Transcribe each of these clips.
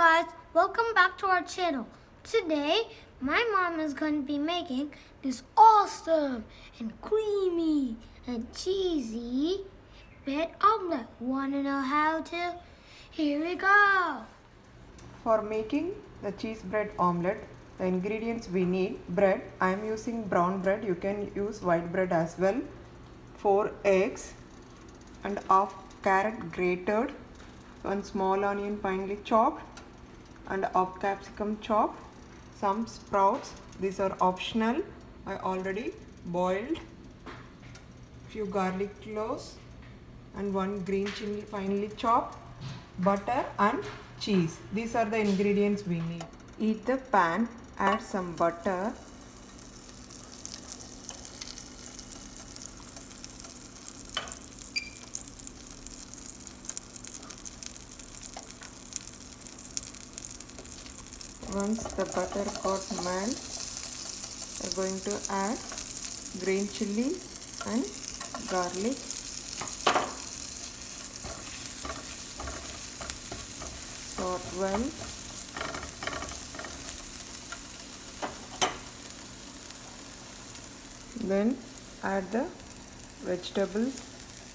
guys, welcome back to our channel. Today, my mom is going to be making this awesome and creamy and cheesy bread omelette. Want to know how to? Here we go. For making the cheese bread omelette, the ingredients we need: bread. I am using brown bread. You can use white bread as well. 4 eggs and half carrot grated, 1 small onion finely chopped and half capsicum chopped, some sprouts. These are optional. I already boiled. Few garlic cloves and 1 green chili finely chopped, butter and cheese. These are the ingredients we need. Heat the pan, add some butter, once the butter got melt, we are going to add green chili and garlic. Salt well. Then add the vegetables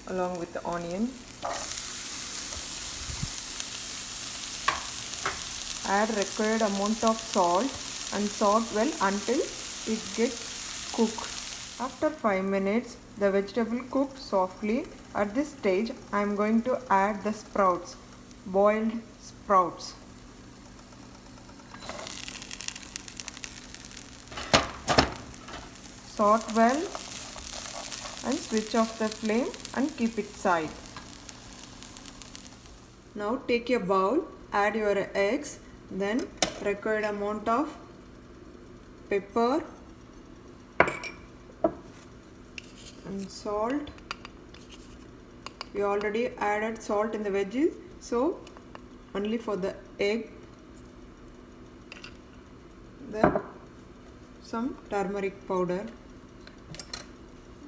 along with the onion. Add required amount of salt and salt well until it gets cooked. After 5 minutes, the vegetable cooked softly. At this stage, I am going to add the sprouts, boiled sprouts. Salt well and switch off the flame and keep it aside. Now take a bowl, add your eggs, then required amount of pepper and salt. We already added salt in the veggies, so only for the egg. Then some turmeric powder.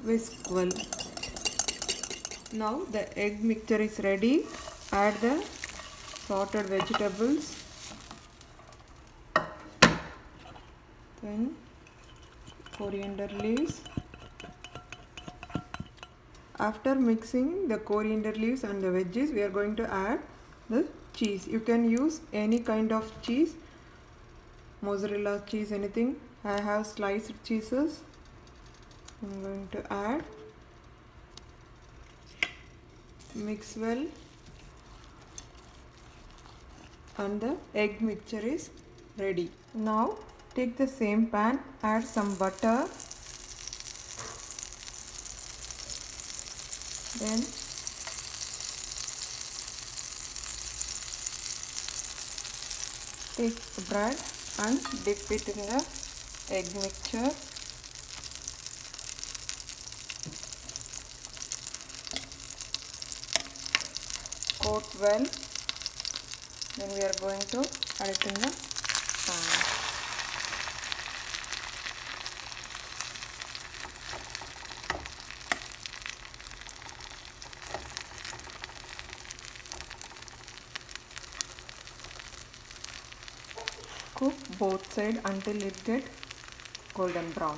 Whisk well. Now the egg mixture is ready. Add the sorted vegetables. Then coriander leaves. After mixing the coriander leaves and the veggies, we are going to add the cheese. You can use any kind of cheese, mozzarella cheese, anything. I have sliced cheeses. I'm going to add. Mix well. And the egg mixture is ready. Now take the same pan, add some butter, then take the bread and dip it in the egg mixture. Coat well. Then we are going to add it in the pan. Cook both sides until it gets golden brown.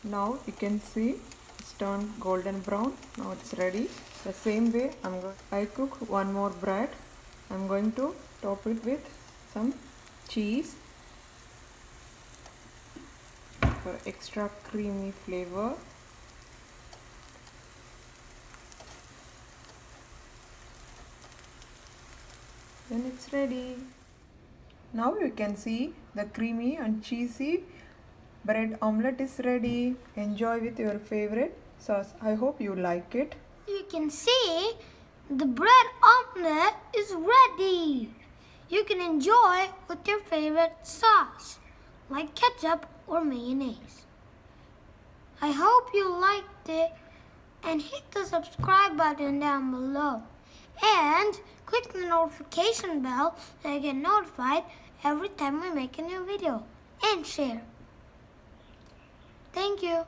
Now you can see it's turned golden brown. Now it's ready. The same way I cook one more bread. I'm going to top it with some cheese for extra creamy flavor. Then it's ready. Now you can see the creamy and cheesy bread omelette is ready. Enjoy with your favorite sauce. I hope you like it. You can see the bread omelette is ready. You can enjoy with your favorite sauce, like ketchup or mayonnaise. I hope you liked it and hit the subscribe button down below. And click the notification bell so you get notified every time we make a new video. And share. Thank you.